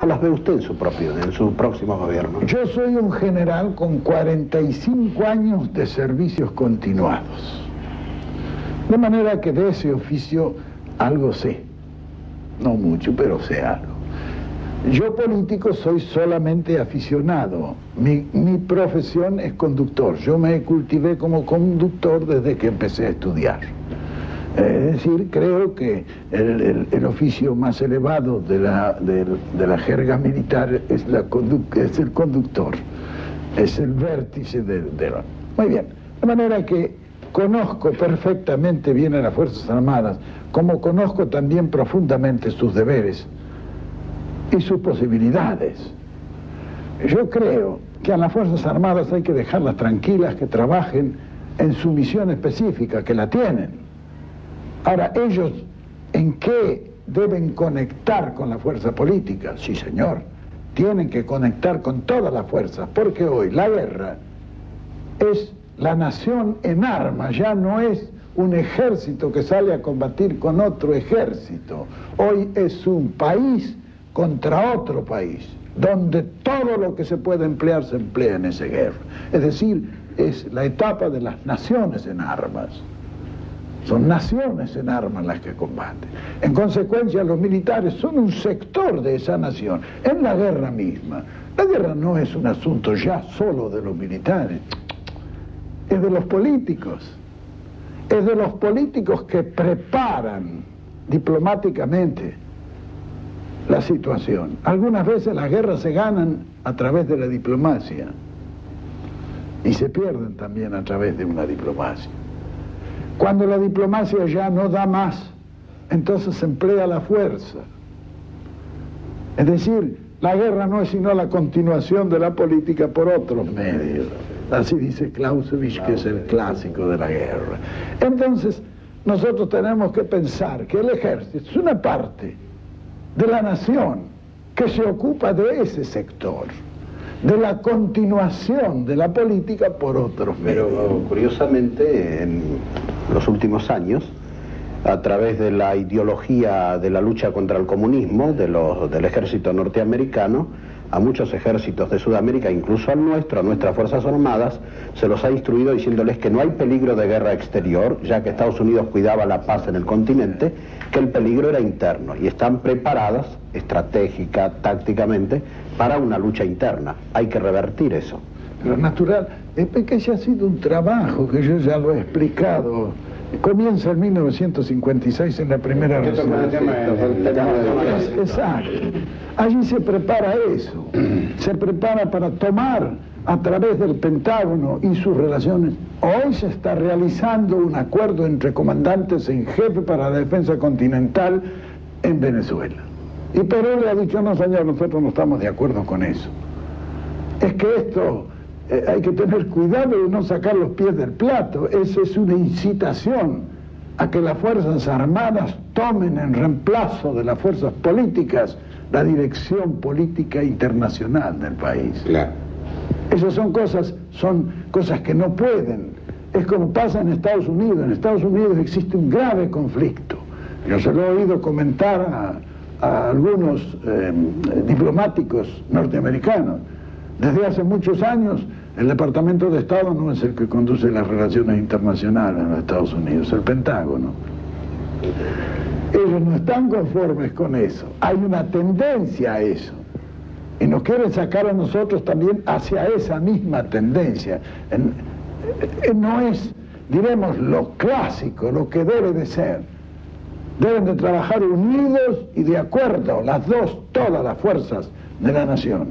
las ve usted en su próximo gobierno? Yo soy un general con 45 años de servicios continuados. De manera que de ese oficio algo sé. No mucho, pero sé algo. Yo político soy solamente aficionado. Mi profesión es conductor. Yo me cultivé como conductor desde que empecé a estudiar. Es decir, creo que el oficio más elevado de la jerga militar es el conductor, es el vértice Muy bien, de manera que conozco perfectamente bien a las Fuerzas Armadas, como conozco también profundamente sus deberes y sus posibilidades. Yo creo que a las Fuerzas Armadas hay que dejarlas tranquilas, que trabajen en su misión específica, que la tienen. Ahora, ellos, ¿en qué deben conectar con la fuerza política? Sí, señor, tienen que conectar con todas las fuerzas, porque hoy la guerra es la nación en armas, ya no es un ejército que sale a combatir con otro ejército. Hoy es un país contra otro país, donde todo lo que se puede emplear se emplea en esa guerra. Es decir, es la etapa de las naciones en armas. Son naciones en armas las que combaten. En consecuencia, los militares son un sector de esa nación, en la guerra misma. La guerra no es un asunto ya solo de los militares, es de los políticos. Es de los políticos que preparan diplomáticamente la situación. Algunas veces las guerras se ganan a través de la diplomacia y se pierden también a través de una diplomacia. Cuando la diplomacia ya no da más, entonces se emplea la fuerza. Es decir, la guerra no es sino la continuación de la política por otros medios. Así dice Clausewitz, que es el clásico de la guerra. Entonces, nosotros tenemos que pensar que el ejército es una parte de la nación que se ocupa de ese sector, de la continuación de la política por otros medios. Pero curiosamente, en los últimos años, a través de la ideología de la lucha contra el comunismo, del ejército norteamericano, a muchos ejércitos de Sudamérica, incluso al nuestro, a nuestras Fuerzas Armadas, se los ha instruido diciéndoles que no hay peligro de guerra exterior, ya que Estados Unidos cuidaba la paz en el continente, que el peligro era interno, y están preparadas, estratégica, tácticamente, para una lucha interna. Hay que revertir eso. Lo natural es que ese ha sido un trabajo que yo ya lo he explicado. Comienza en 1956 en la primera resolución. Exacto. Allí se prepara eso. Se prepara para tomar a través del Pentágono y sus relaciones. Hoy se está realizando un acuerdo entre comandantes en jefe para la defensa continental en Venezuela. Y Perú le ha dicho, no señor, nosotros no estamos de acuerdo con eso. Es que esto... hay que tener cuidado de no sacar los pies del plato. Eso es una incitación a que las Fuerzas Armadas tomen en reemplazo de las fuerzas políticas la dirección política internacional del país. Claro. Esas son cosas que no pueden. Es como pasa en Estados Unidos. En Estados Unidos existe un grave conflicto. Yo se lo he oído comentar a algunos diplomáticos norteamericanos. Desde hace muchos años, el Departamento de Estado no es el que conduce las relaciones internacionales en los Estados Unidos, es el Pentágono. Ellos no están conformes con eso. Hay una tendencia a eso. Y nos quieren sacar a nosotros también hacia esa misma tendencia. No es, diremos, lo clásico, lo que debe de ser. Deben de trabajar unidos y de acuerdo, las dos, todas las fuerzas de la nación.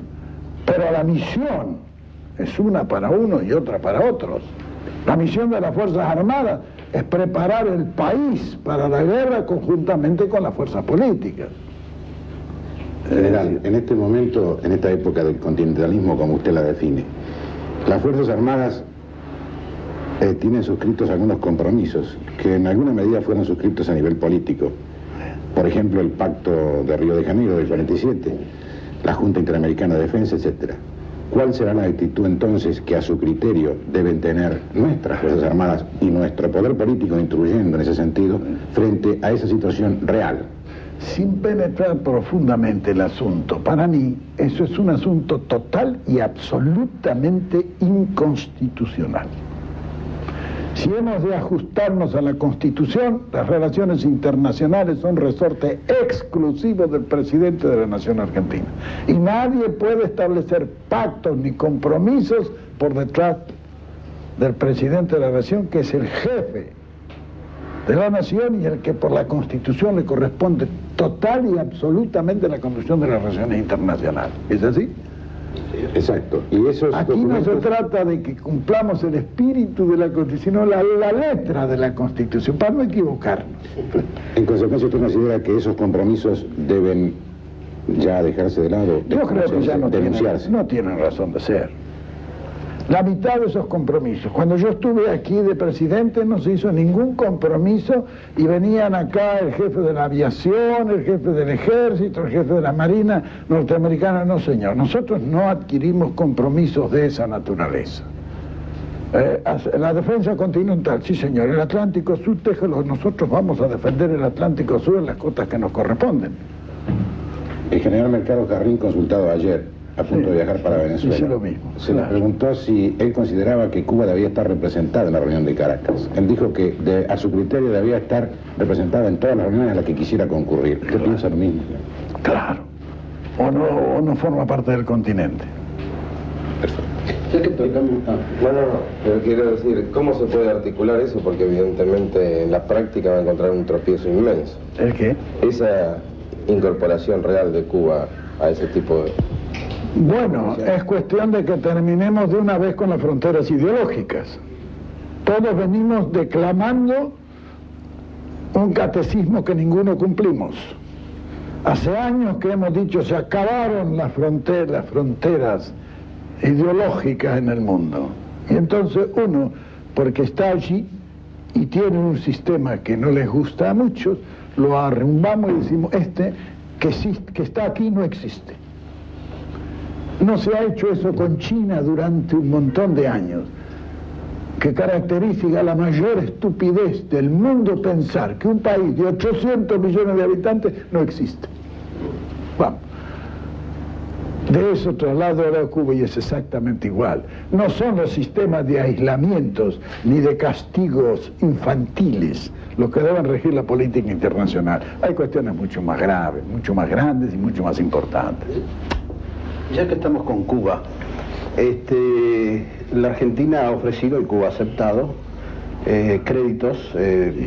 Pero la misión es una para uno y otra para otros. La misión de las Fuerzas Armadas es preparar el país para la guerra conjuntamente con las fuerzas políticas. General, en este momento, en esta época del continentalismo, como usted la define, las Fuerzas Armadas tienen suscritos algunos compromisos que en alguna medida fueron suscritos a nivel político. Por ejemplo, el Pacto de Río de Janeiro del 47, la Junta Interamericana de Defensa, etc. ¿Cuál será la actitud entonces que a su criterio deben tener nuestras Fuerzas Armadas y nuestro poder político, instruyendo en ese sentido, frente a esa situación real? sin penetrar profundamente el asunto. Para mí, eso es un asunto total y absolutamente inconstitucional. Si hemos de ajustarnos a la Constitución, las relaciones internacionales son resorte exclusivo del presidente de la Nación Argentina. Y nadie puede establecer pactos ni compromisos por detrás del presidente de la Nación, que es el jefe de la Nación y el que por la Constitución le corresponde total y absolutamente la conducción de las relaciones internacionales. ¿Es así? Exacto. Y esos aquí documentos... no se trata de que cumplamos el espíritu de la Constitución, sino la letra de la Constitución, para no equivocarnos. En consecuencia, ¿usted considera que esos compromisos deben ya dejarse de lado? Yo creo que ya no denunciarse. Tienen razón de ser. La mitad de esos compromisos. Cuando yo estuve aquí de presidente no se hizo ningún compromiso y venían acá el jefe de la aviación, el jefe del ejército, el jefe de la marina norteamericana. No, señor, nosotros no adquirimos compromisos de esa naturaleza. La defensa continental, sí, señor, el Atlántico Sur, nosotros vamos a defender el Atlántico Sur en las costas que nos corresponden. El general Mercado Carrín, consultado ayer, a punto de viajar para Venezuela, dice lo mismo. Se le preguntó si él consideraba que Cuba debía estar representada en la reunión de Caracas. Él dijo que a su criterio debía estar representada en todas las reuniones a las que quisiera concurrir. ¿Usted piensa lo mismo? Claro. O no forma parte del continente. Perfecto. Pero quiero decir, ¿cómo se puede articular eso? Porque evidentemente en la práctica va a encontrar un tropiezo inmenso. ¿El qué? Esa incorporación real de Cuba a ese tipo de... Bueno, es cuestión de que terminemos de una vez con las fronteras ideológicas. Todos venimos declamando un catecismo que ninguno cumplimos. Hace años que hemos dicho se acabaron las fronteras ideológicas en el mundo. Y entonces uno, porque está allí y tiene un sistema que no les gusta a muchos, lo arrumbamos y decimos, que está aquí no existe. No se ha hecho eso con China durante un montón de años, que caracteriza la mayor estupidez del mundo pensar que un país de 800 millones de habitantes no existe. Vamos. De eso traslado ahora a Cuba y es exactamente igual. No son los sistemas de aislamientos ni de castigos infantiles los que deben regir la política internacional. Hay cuestiones mucho más graves, mucho más grandes y mucho más importantes. Ya que estamos con Cuba, la Argentina ha ofrecido y Cuba ha aceptado créditos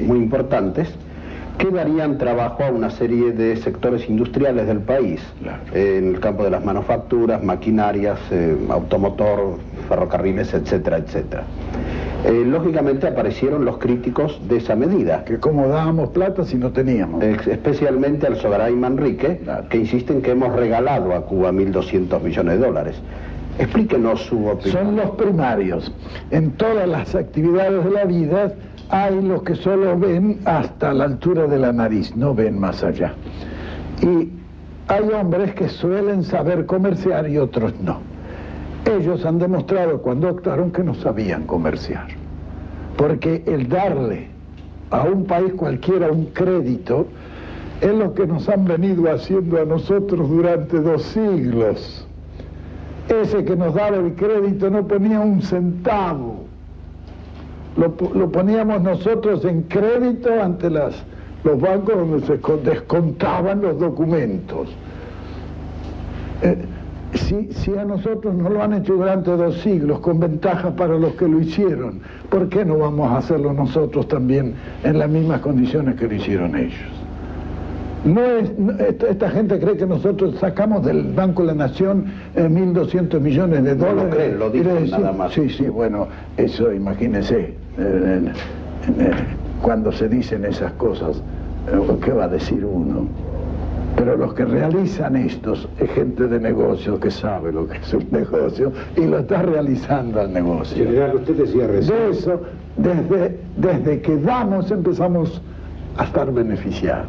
muy importantes que darían trabajo a una serie de sectores industriales del país, claro, en el campo de las manufacturas, maquinarias, automotor, ferrocarriles, etcétera, etcétera. Lógicamente aparecieron los críticos de esa medida. Que cómo dábamos plata si no teníamos. Especialmente al Sogaray Manrique, claro, que insisten que hemos regalado a Cuba 1.200 millones de dólares. Explíquenos su opinión. Son los primarios. En todas las actividades de la vida hay los que solo ven hasta la altura de la nariz, no ven más allá. Y hay hombres que suelen saber comerciar y otros no. Ellos han demostrado cuando actuaron que no sabían comerciar, porque el darle a un país cualquiera un crédito es lo que nos han venido haciendo a nosotros durante 2 siglos. Ese que nos daba el crédito no ponía un centavo, lo poníamos nosotros en crédito ante los bancos donde se descontaban los documentos. Si a nosotros nos lo han hecho durante 2 siglos, con ventaja para los que lo hicieron, ¿por qué no vamos a hacerlo nosotros también en las mismas condiciones que lo hicieron ellos? Esta gente cree que nosotros sacamos del Banco de la Nación 1.200 millones de dólares. No lo creen, lo dicen nada más. Sí, bueno, eso imagínense, cuando se dicen esas cosas, ¿qué va a decir uno? Pero los que realizan estos es gente de negocio que sabe lo que es un negocio y lo está realizando al negocio. General, usted decía recién... De eso, desde que damos empezamos a estar beneficiados.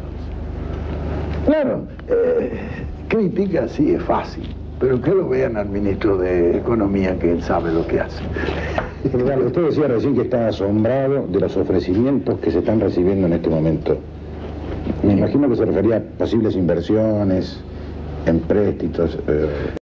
Claro, crítica sí es fácil, pero que lo vean al ministro de Economía, que él sabe lo que hace. General, usted decía recién que está asombrado de los ofrecimientos que se están recibiendo en este momento Me imagino que se refería a posibles inversiones, empréstitos.